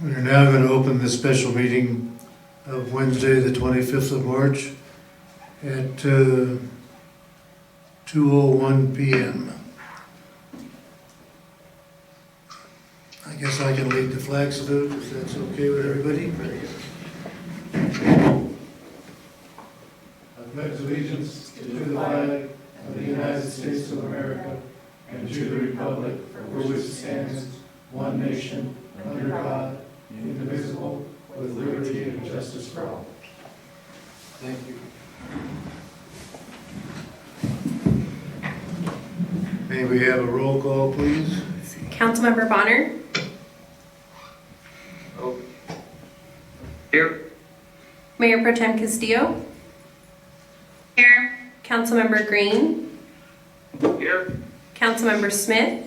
We're now going to open the special meeting of Wednesday, the 25th of March at 2:01 p.m. I guess I can lead the flag salute, if that's okay with everybody. I pledge allegiance to the flag of the United States of America and to the republic for which it stands, one nation, under God, indivisible, with liberty and justice for all. Thank you. May we have a roll call, please? Councilmember Bonner? Here. Mayor Pro Tem Castillo? Here. Councilmember Green? Here. Councilmember Smith?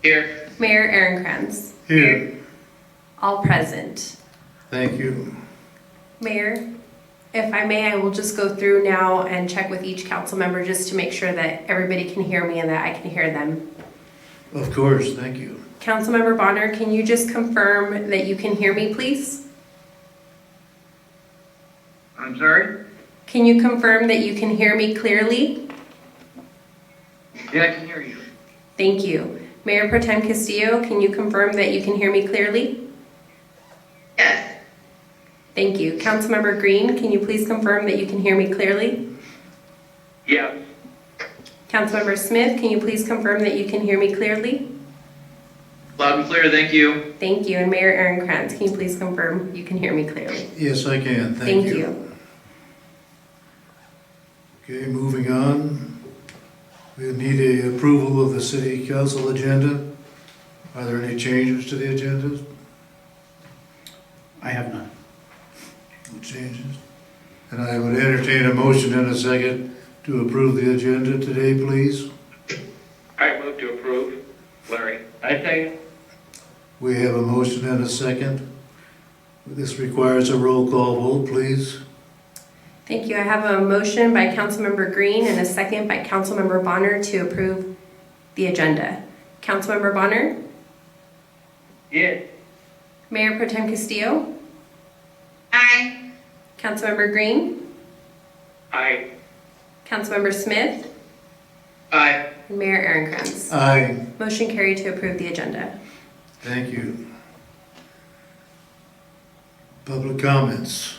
Here. Mayor Aaronkranz? Here. All present. Thank you. Mayor, if I may, I will just go through now and check with each council member just to make sure that everybody can hear me and that I can hear them. Of course, thank you. Councilmember Bonner, can you just confirm that you can hear me, please? I'm sorry? Can you confirm that you can hear me clearly? Yeah, I can hear you. Thank you. Mayor Pro Tem Castillo, can you confirm that you can hear me clearly? Yes. Thank you. Councilmember Green, can you please confirm that you can hear me clearly? Yes. Councilmember Smith, can you please confirm that you can hear me clearly? Loud and clear, thank you. Thank you. And Mayor Aaronkranz, can you please confirm you can hear me clearly? Yes, I can. Thank you. Okay, moving on. We need a approval of the city council agenda. Are there any changes to the agenda? I have none. No changes. And I would entertain a motion in a second to approve the agenda today, please. I move to approve. Larry. I say. We have a motion and a second. This requires a roll call vote, please. Thank you. I have a motion by Councilmember Green and a second by Councilmember Bonner to approve the agenda. Councilmember Bonner? Yes. Mayor Pro Tem Castillo? Aye. Councilmember Green? Aye. Councilmember Smith? Aye. And Mayor Aaronkranz. Aye. Motion carried to approve the agenda. Thank you. Public comments.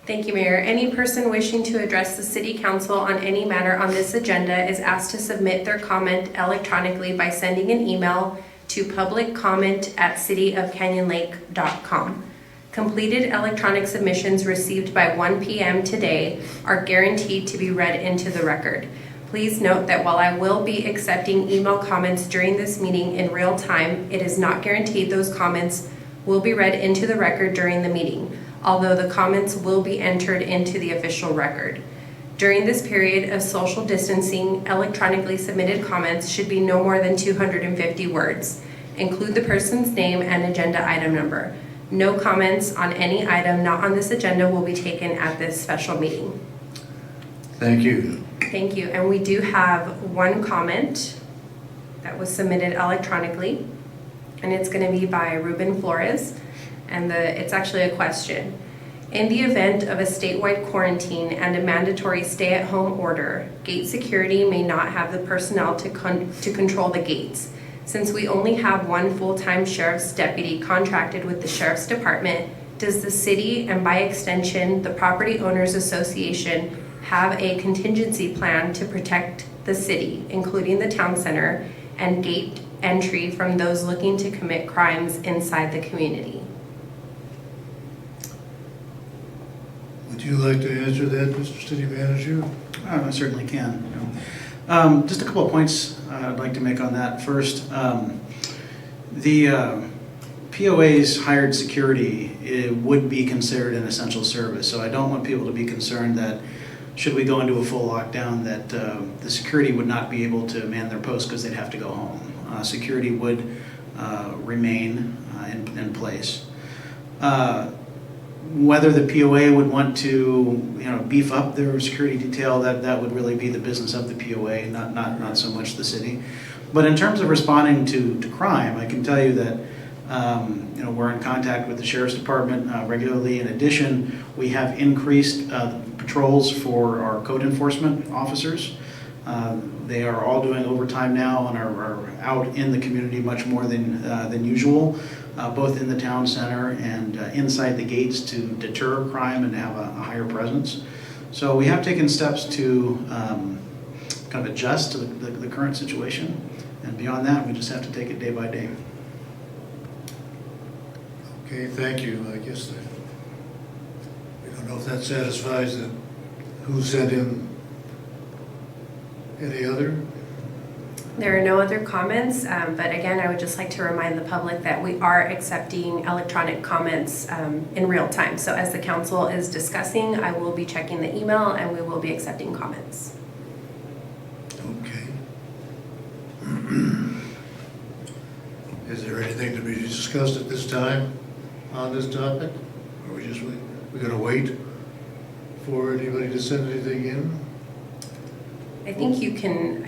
Thank you, Mayor. Any person wishing to address the City Council on any matter on this agenda is asked to submit their comment electronically by sending an email to publiccomment@cityofcanyonlake.com. Completed electronic submissions received by 1 p.m. today are guaranteed to be read into the record. Please note that while I will be accepting email comments during this meeting in real time, it is not guaranteed those comments will be read into the record during the meeting, although the comments will be entered into the official record. During this period of social distancing, electronically submitted comments should be no more than 250 words. Include the person's name and agenda item number. No comments on any item not on this agenda will be taken at this special meeting. Thank you. Thank you. And we do have one comment that was submitted electronically, and it's going to be by Ruben Flores. And it's actually a question. In the event of a statewide quarantine and a mandatory stay-at-home order, gate security may not have the personnel to control the gates. Since we only have one full-time sheriff's deputy contracted with the sheriff's department, does the city, and by extension the Property Owners Association, have a contingency plan to protect the city, including the town center, and gate entry from those looking to commit crimes inside the community? Would you like to answer that, Mr. City Manager? I certainly can. Just a couple of points I'd like to make on that. First, the POA's hired security, it would be considered an essential service, so I don't want people to be concerned that should we go into a full lockdown that the security would not be able to man their posts because they'd have to go home. Security would remain in place. Whether the POA would want to, beef up their security detail, that would really be the business of the POA, not so much the city. But in terms of responding to crime, I can tell you that we're in contact with the Sheriff's Department regularly. In addition, we have increased patrols for our code enforcement officers. They are all doing overtime now and are out in the community much more than usual, both in the town center and inside the gates to deter crime and have a higher presence. So we have taken steps to kind of adjust to the current situation. And beyond that, we just have to take it day by day. Okay, thank you. I guess we don't know if that satisfies the, who sent in any other? There are no other comments, but again, I would just like to remind the public that we are accepting electronic comments in real time. So as the council is discussing, I will be checking the email and we will be accepting comments. Okay. Is there anything to be discussed at this time on this topic? Or we're gonna wait for anybody to send anything in? I think you can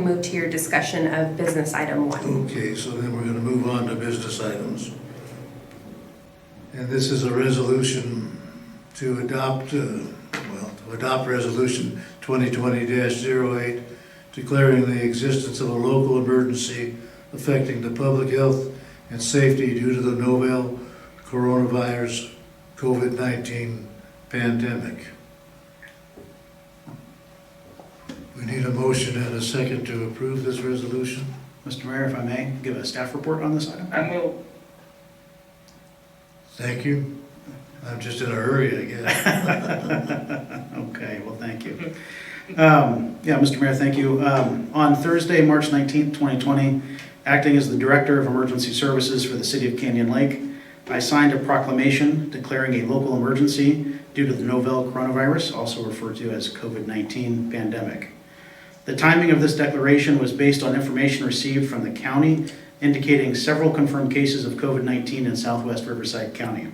move to your discussion of business item 1. Okay, so then we're gonna move on to business items. And this is a resolution to adopt resolution 2020-08, declaring the existence of a local emergency affecting the public health and safety due to the novel coronavirus COVID-19 pandemic. We need a motion and a second to approve this resolution. Mr. Mayor, if I may, give a staff report on this item. I move. Thank you. I'm just in a hurry, I guess. Okay, well, thank you. Mr. Mayor, thank you. On Thursday, March 19th, 2020, acting as the Director of Emergency Services for the City of Canyon Lake, I signed a proclamation declaring a local emergency due to the novel coronavirus, also referred to as COVID-19 pandemic. The timing of this declaration was based on information received from the county indicating several confirmed cases of COVID-19 in southwest Riverside County.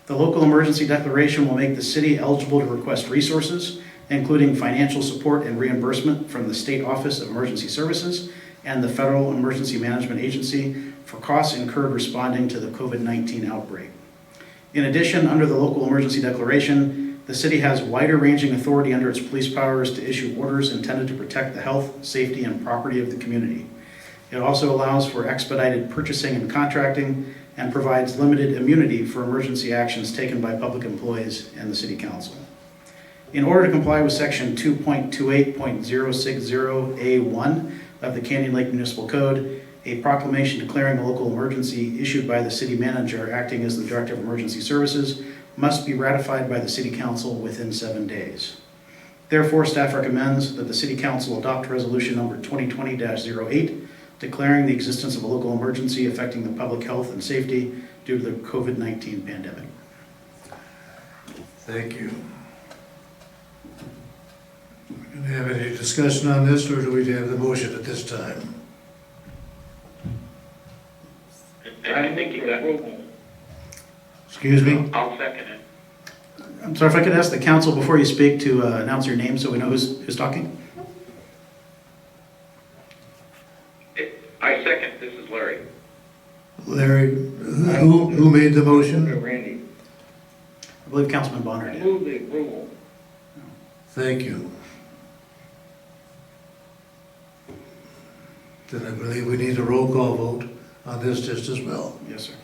The local emergency declaration will make the city eligible to request resources, including financial support and reimbursement from the State Office of Emergency Services and the Federal Emergency Management Agency for costs incurred responding to the COVID-19 outbreak. In addition, under the local emergency declaration, the city has wider-ranging authority under its police powers to issue orders intended to protect the health, safety, and property of the community. It also allows for expedited purchasing and contracting and provides limited immunity for emergency actions taken by public employees and the City Council. In order to comply with Section 2.28.060A1 of the Canyon Lake Municipal Code, a proclamation declaring a local emergency issued by the city manager acting as the Director of Emergency Services must be ratified by the City Council within 7 days. Therefore, staff recommends that the City Council adopt resolution number 2020-08, declaring the existence of a local emergency affecting the public health and safety due to the COVID-19 pandemic. Thank you. Do we have any discussion on this, or do we have the motion at this time? I think you got. Excuse me? I'll second it. I'm sorry, if I could ask the council before you speak to announce your name so we know who's talking? I second. This is Larry. Larry, who made the motion? Randy. I believe Councilman Bonner did. Move the approval. Thank you. Then I believe we need a roll call vote on this just as well. Yes, sir.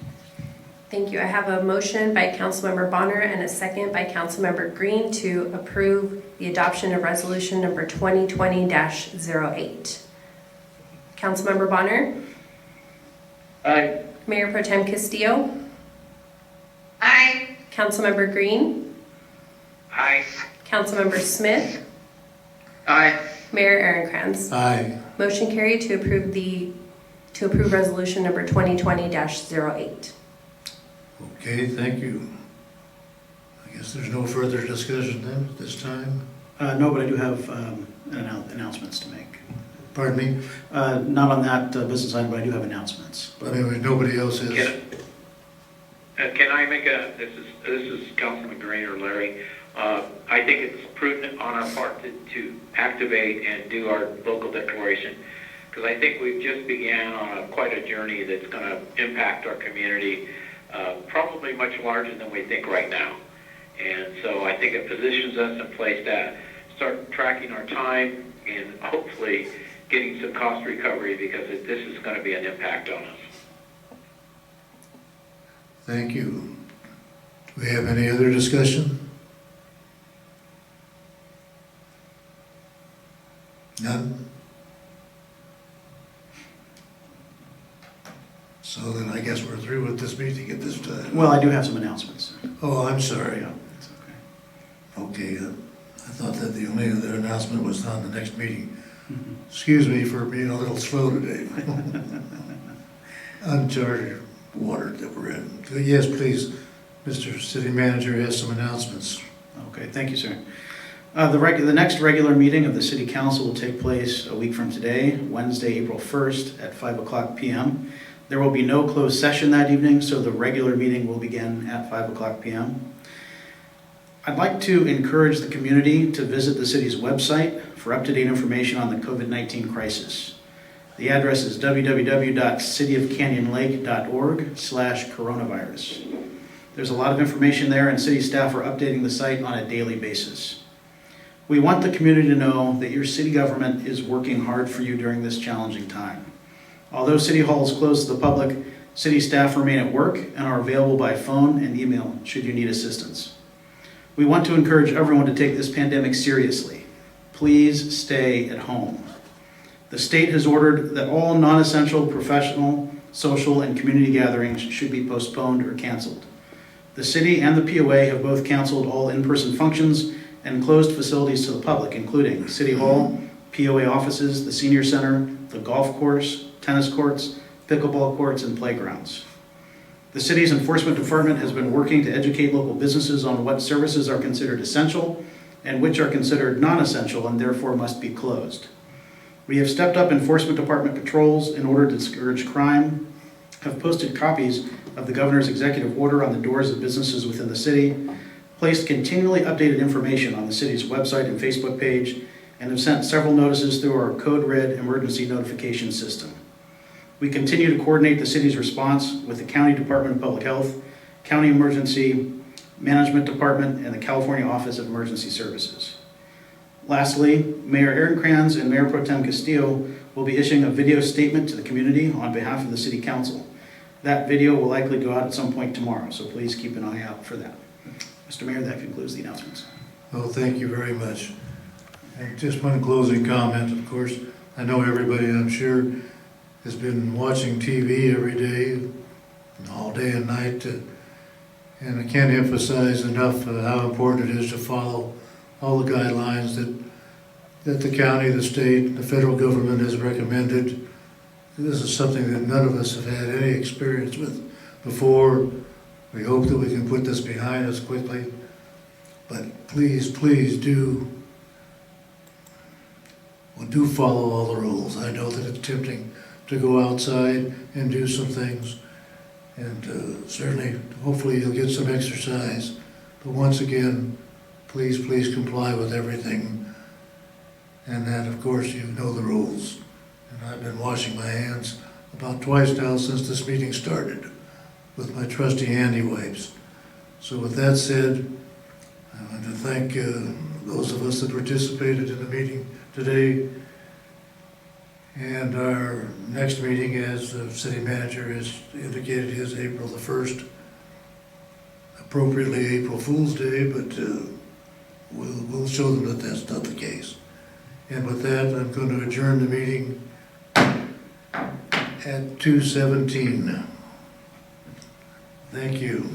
Thank you. I have a motion by Councilmember Bonner and a second by Councilmember Green to approve the adoption of resolution number 2020-08. Councilmember Bonner? Aye. Mayor Pro Tem Castillo? Aye. Councilmember Green? Aye. Councilmember Smith? Aye. Mayor Aaron-Krantz? Aye. Motion carried to approve resolution number 2020-08. Okay, thank you. I guess there's no further discussion then at this time? No, but I do have announcements to make. Pardon me? Not on that business item, but I do have announcements. But anyway, nobody else has. Can I make this is Councilman Green or Larry. I think it's prudent on our part to activate and do our local declaration because I think we've just began on quite a journey that's going to impact our community, probably much larger than we think right now. And so I think it positions us in place to start tracking our time and hopefully getting some cost recovery, because this is going to be an impact on us. Thank you. Do we have any other discussion? None? So then I guess we're through with this meeting at this time. Well, I do have some announcements. Oh, I'm sorry. Yeah, it's okay. Okay, I thought that the only other announcement was on the next meeting. Mhm. Excuse me for being a little slow today. Uncharted water that we're in. Yes, please, Mr. City Manager has some announcements. Okay, thank you, sir. The next regular meeting of the City Council will take place a week from today, Wednesday, April 1st at 5 o'clock p.m. There will be no closed session that evening, so the regular meeting will begin at 5 o'clock p.m. I'd like to encourage the community to visit the city's website for up-to-date information on the COVID-19 crisis. The address is www.cityofcanyonlake.org/coronavirus. There's a lot of information there, and city staff are updating the site on a daily basis. We want the community to know that your city government is working hard for you during this challenging time. Although City Hall is closed to the public, city staff remain at work and are available by phone and email should you need assistance. We want to encourage everyone to take this pandemic seriously. Please stay at home. The state has ordered that all non-essential professional, social, and community gatherings should be postponed or canceled. The city and the POA have both canceled all in-person functions and closed facilities to the public, including City Hall, POA offices, the senior center, the golf course, tennis courts, pickleball courts, and playgrounds. The city's enforcement department has been working to educate local businesses on what services are considered essential and which are considered non-essential and therefore must be closed. We have stepped up enforcement department patrols in order to discourage crime, have posted copies of the governor's executive order on the doors of businesses within the city, placed continually updated information on the city's website and Facebook page, and have sent several notices through our Code Red emergency notification system. We continue to coordinate the city's response with the County Department of Public Health, County Emergency Management Department, and the California Office of Emergency Services. Lastly, Mayor Aaron Kranz and Mayor Pro Tem Castillo will be issuing a video statement to the community on behalf of the City Council. That video will likely go out at some point tomorrow, so please keep an eye out for that. Mr. Mayor, that concludes the announcements. Well, thank you very much. And just one closing comment, of course. I know everybody, I'm sure, has been watching TV every day, all day and night, and I can't emphasize enough how important it is to follow all the guidelines that the county, the state, the federal government has recommended. This is something that none of us have had any experience with before. We hope that we can put this behind us quickly, but please do follow all the rules. I know that it's tempting to go outside and do some things, and certainly, hopefully you'll get some exercise. But once again, please comply with everything. And that, of course, you know the rules. And I've been washing my hands about twice now since this meeting started with my trusty handy wipes. So with that said, I want to thank those of us that participated in the meeting today. And our next meeting, as the city manager has indicated, is April the 1st. Appropriately April Fool's Day, but we'll show them that that's not the case. And with that, I'm going to adjourn the meeting at 2:17. Thank you.